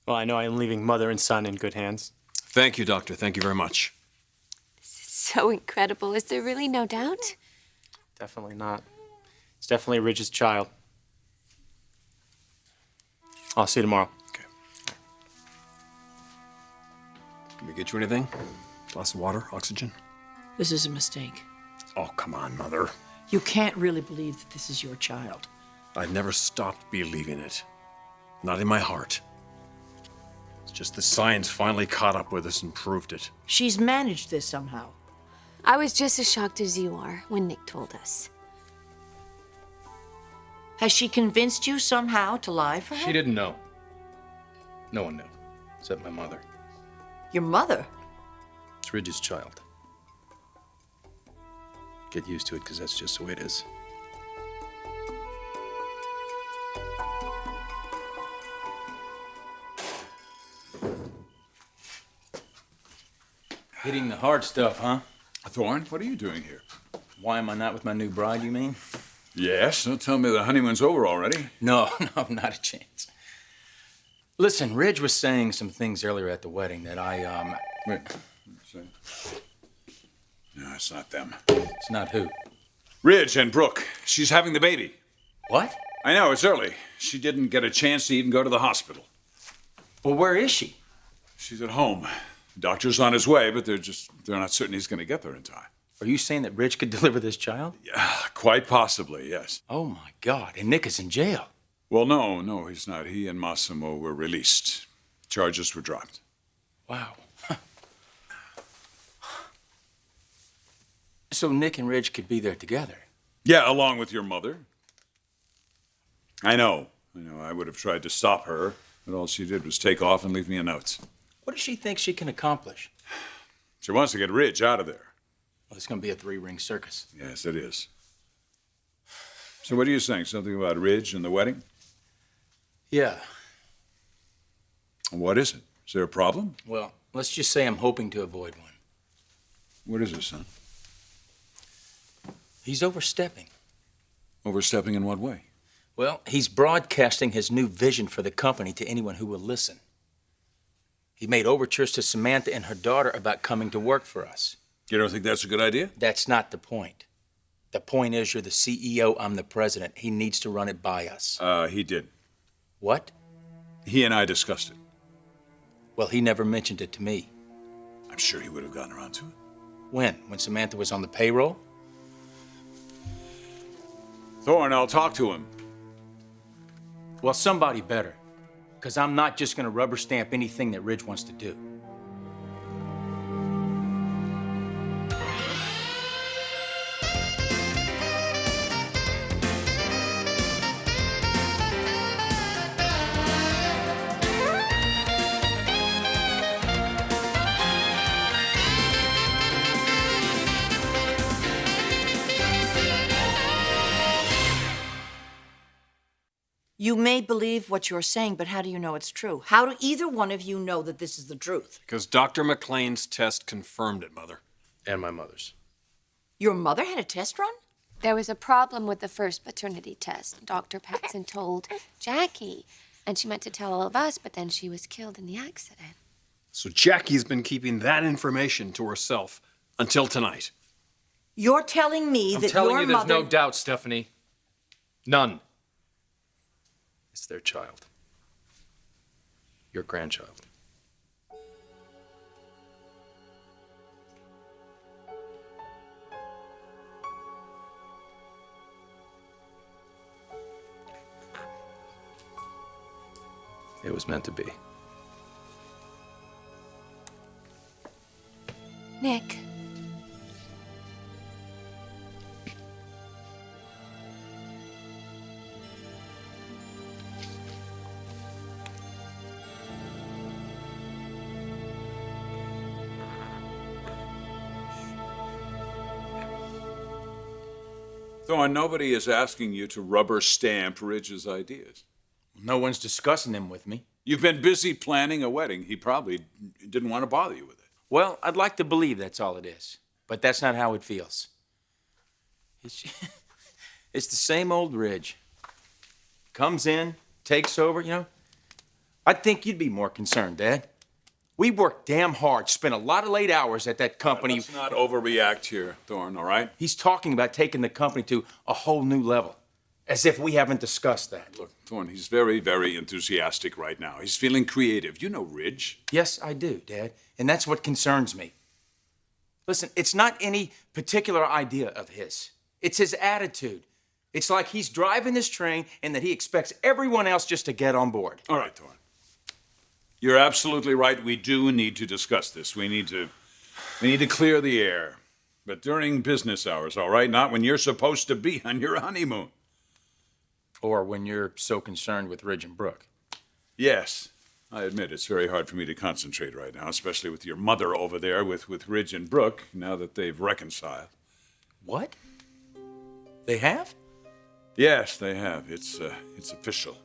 Well, I know I'm leaving mother and son in good hands. Thank you, Doctor. Thank you very much. This is so incredible. Is there really no doubt? Definitely not. It's definitely Ridge's child. I'll see you tomorrow. Okay. Can we get you anything? Glass of water, oxygen? This is a mistake. Oh, come on, Mother. You can't really believe that this is your child. I've never stopped believing it. Not in my heart. It's just the science finally caught up with us and proved it. She's managed this somehow. I was just as shocked as you are when Nick told us. Has she convinced you somehow to lie for her? She didn't know. No one knew, except my mother. Your mother? It's Ridge's child. Get used to it, because that's just the way it is. Hitting the hard stuff, huh? Thorne, what are you doing here? Why am I not with my new bride, you mean? Yes, don't tell me the honeymoon's over already. No, not a chance. Listen, Ridge was saying some things earlier at the wedding that Wait. No, it's not them. It's not who? Ridge and Brooke. She's having the baby. What? I know, it's early. She didn't get a chance to even go to the hospital. Well, where is she? She's at home. Doctor's on his way, but they're not certain he's going to get there in time. Are you saying that Ridge could deliver this child? Yeah, quite possibly, yes. Oh, my God. And Nick is in jail. Well, no, he's not. He and Massimo were released. Charges were dropped. Wow. So Nick and Ridge could be there together? Yeah, along with your mother. I know. I would have tried to stop her, but all she did was take off and leave me a note. What does she think she can accomplish? She wants to get Ridge out of there. Well, it's going to be a three-ring circus. Yes, it is. So what are you saying? Something about Ridge and the wedding? Yeah. What is it? Is there a problem? Well, let's just say I'm hoping to avoid one. What is it, son? He's overstepping. Overstepping in what way? Well, he's broadcasting his new vision for the company to anyone who will listen. He made overtures to Samantha and her daughter about coming to work for us. You don't think that's a good idea? That's not the point. The point is you're the CEO, I'm the president. He needs to run it by us. He did. What? He and I discussed it. Well, he never mentioned it to me. I'm sure he would have gotten around to it. When? When Samantha was on the payroll? Thorne, I'll talk to him. Well, somebody better. Because I'm not just going to rubber stamp anything that Ridge wants to do. You may believe what you're saying, but how do you know it's true? How do either one of you know that this is the truth? Because Dr. McLean's test confirmed it, Mother. And my mother's. Your mother had a test run? There was a problem with the first paternity test. Dr. Paxson told Jackie, and she meant to tell all of us, but then she was killed in the accident. So Jackie's been keeping that information to herself until tonight. You're telling me that telling your you there's mother... no doubt, Stephanie. None. It's their child. Your grandchild. It was meant to be. Nick. Thorne, nobody is asking you to rubber stamp Ridge's ideas. No one's discussing them with me. You've been busy planning a wedding. He probably didn't want to bother you with it. Well, I'd like to believe that's all it is. But that's not how it feels. It's the same old Ridge. Comes in, takes over, I think you'd be more concerned, Dad. We worked damn hard, spent a lot of late hours at that company. Let's not overreact here, Thorne, all right? He's talking about taking the company to a whole new level, as if we haven't discussed that. Look, Thorne, he's very, very enthusiastic right now. He's feeling creative. You know Ridge. Yes, I do, Dad, and that's what concerns me. Listen, it's not any particular idea of his. It's his attitude. It's like he's driving this train and that he expects everyone else just to get on board. All right, Thorne. You're absolutely right. We do need to discuss this. We need to clear the air. But during business hours, all right? Not when you're supposed to be on your honeymoon. Or when you're so concerned with Ridge and Brooke. Yes. I admit it's very hard for me to concentrate right now, especially with your mother over there with Ridge and Brooke, now that they've reconciled. What? They have? Yes, they have. It's official.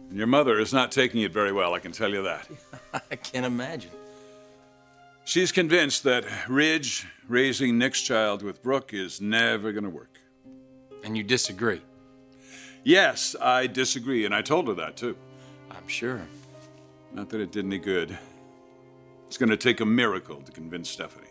And your mother is not taking it very well, I can tell you that. I can't imagine. She's convinced that Ridge raising Nick's child with Brooke is never going to work. And you disagree? Yes, I disagree, and I told her that, too. I'm sure. Not that it did any good. It's going to take a miracle to convince Stephanie.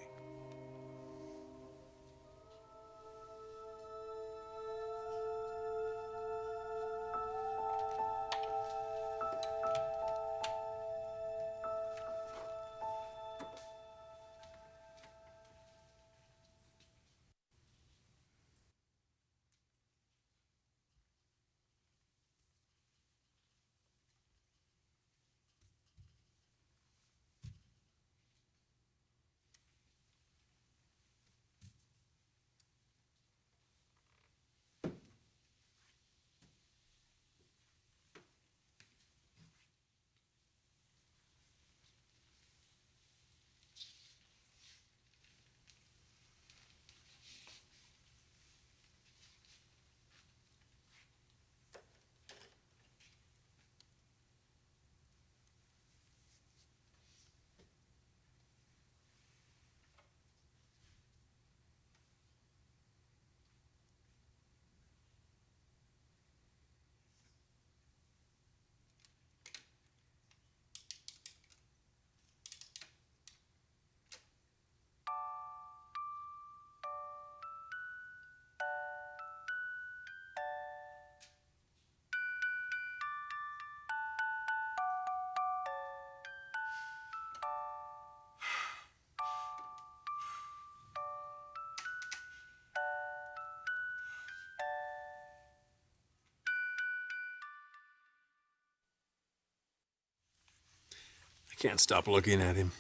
I can't stop looking at him.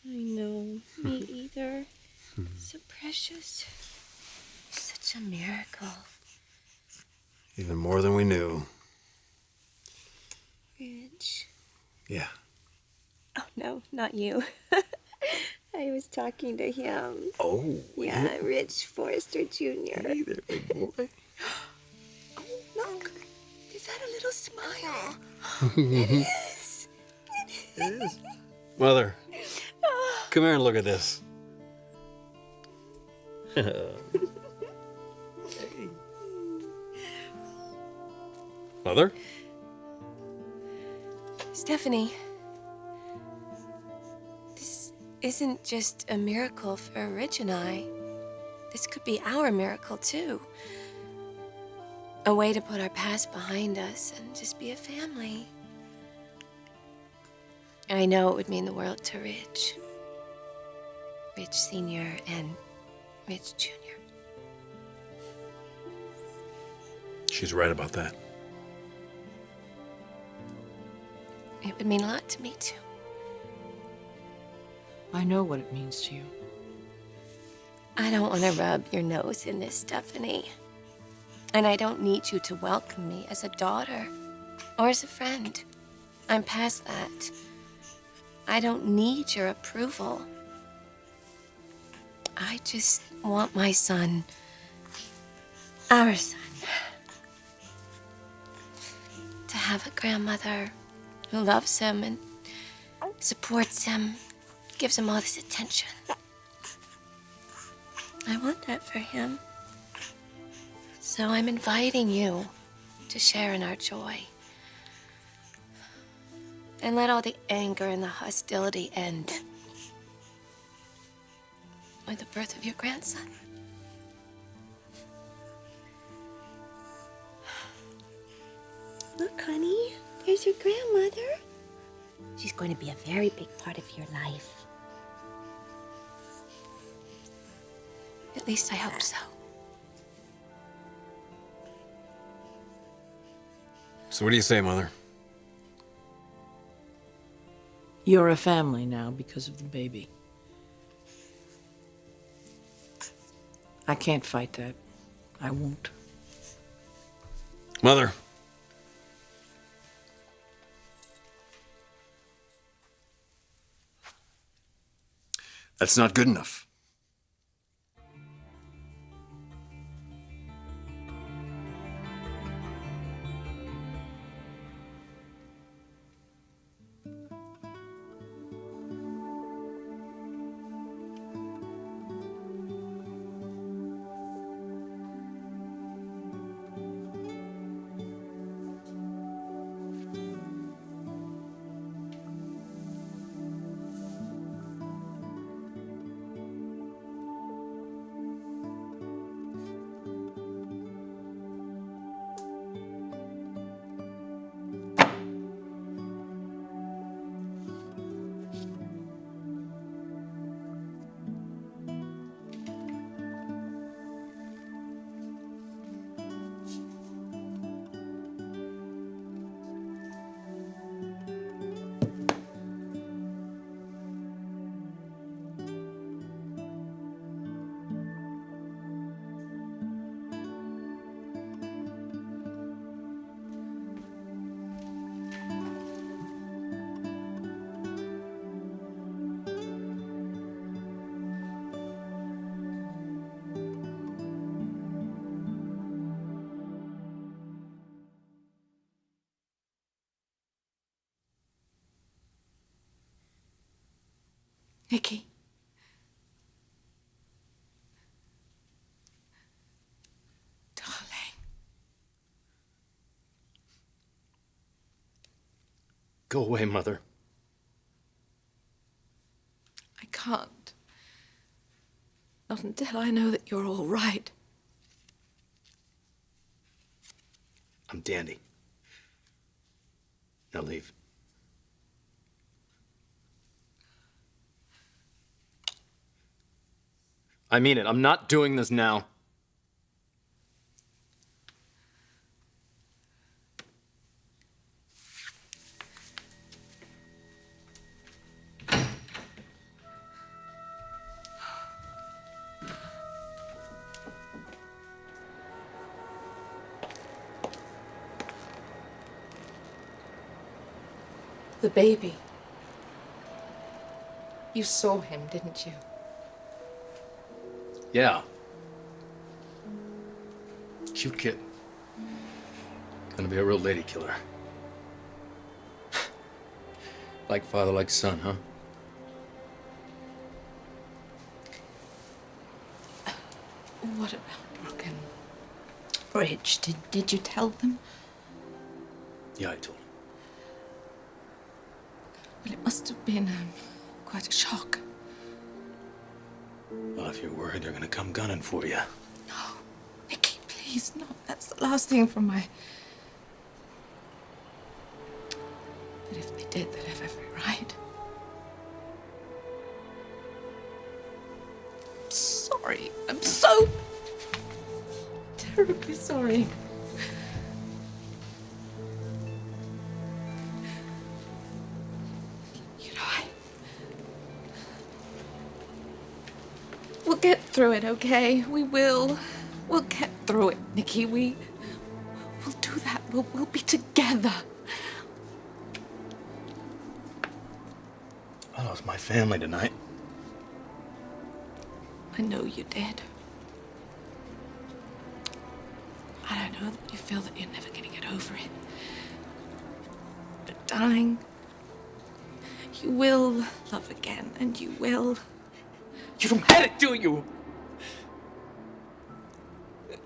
I know. Me either. So precious. Such a miracle. Even more than we knew. Ridge. Yeah. Oh, no, not you. I was talking to him. Oh. Yeah, Ridge Forrester Jr. Hey there, big boy. Oh, look. Is that a little smile? It is. It is. Mother, come here and look at this. Mother? Stephanie, this isn't just a miracle for Ridge and I. This could be our miracle, too. A way to put our past behind us and just be a family. I know it would mean the world to Ridge. Ridge Sr. and Ridge Jr. She's right about that. It would mean a lot to me, too. I know what it means to you. I don't want to rub your nose in this, Stephanie. And I don't need you to welcome me as a daughter or as a friend. I'm past that. I don't need your approval. I just want my son, our son, to have a grandmother who loves him and supports him, gives him all this attention. I want that for him. So I'm inviting you to share in our joy. And let all the anger and the hostility end. With the birth of your grandson. Look, honey, there's your grandmother. She's going to be a very big part of your life. At least I hope so. So what do you say, Mother? You're a family now because of the baby. I can't fight that. I won't. Mother. That's not good enough. Nikki. Darling. Go away, Mother. I can't. Not until I know that you're all right. I'm Dandy. Now leave. I mean it. I'm not doing this now. The baby. You saw him, didn't you? Yeah. Cute kid. Gonna be a real lady killer. Like father, like son, huh? What about Brooke and Ridge? Did you tell them? Yeah, I told him. Well, it must have been quite a shock. Well, if you're worried they're gonna come gunning for you. No, Nikki, please, no. That's the last thing from my... But if they did, they'd have every right. I'm sorry. I'm so terribly sorry. You know, we'll get through it, okay? We will. We'll get through it, Nikki. We'll do that. We'll be together. I lost my family tonight. I know you did. And I know that you feel that you're never gonna get over it. But darling, you will love again, and you will. You don't have it, do you?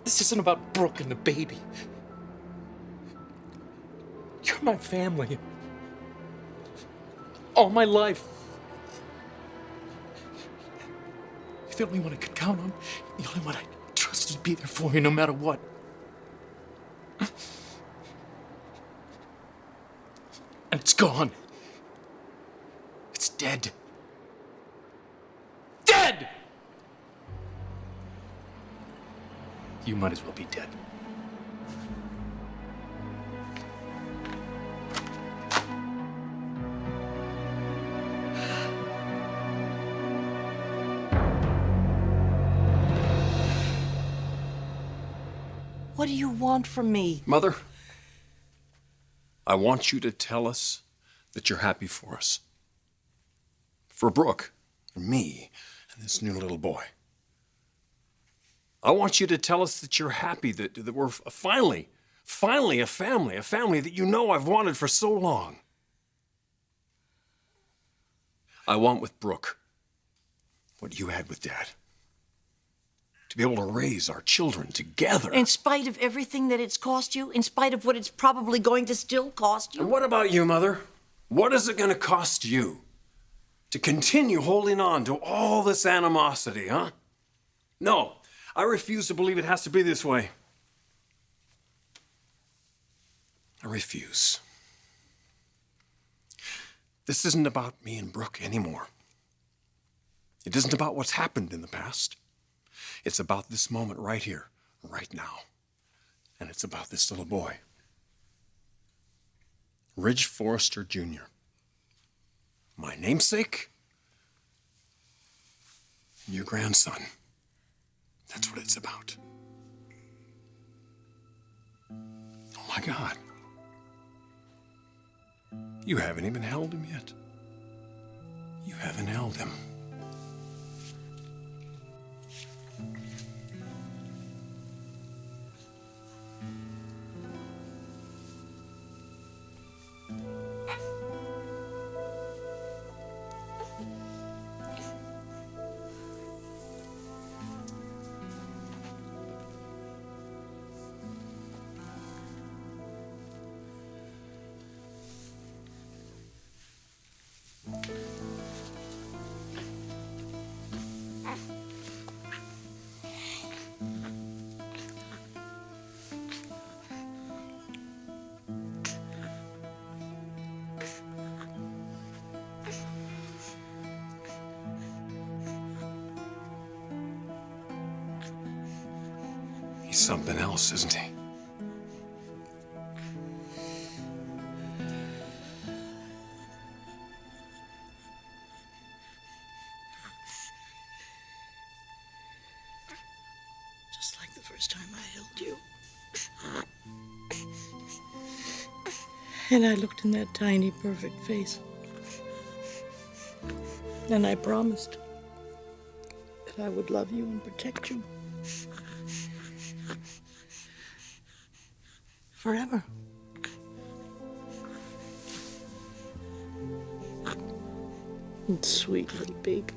This isn't about Brooke and the baby. You're my family. all my life. You're the only one I could count on. The only one I trusted to be there for you no matter what. And it's gone. It's dead. Dead! You might as well be dead. What do you want from me? Mother, I want you to tell us that you're happy for us. For Brooke, for me, and this new little boy. I want you to tell us that you're happy, that we're finally a family that you know I've wanted for so long. I want with Brooke what you had with Dad. To be able to raise our children together. In spite of everything that it's cost you? In spite of what it's probably going to still cost you? And what about you, Mother? What is it going to cost you to continue holding on to all this animosity, huh? No, I refuse to believe it has to be this way. I refuse. This isn't about me and Brooke anymore. It isn't about what's happened in the past. It's about this moment right here, right now. And it's about this little boy. Ridge Forrester Jr. My namesake, and your grandson. That's what it's about. Oh my God. You haven't even held him yet. You haven't held him. He's something else, isn't he? Just like the first time I held you. And I looked in that tiny, perfect face. And I promised that I would love you and protect you. Forever. And sweet little baby.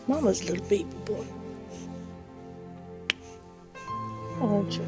Mama's little baby boy. Aren't you?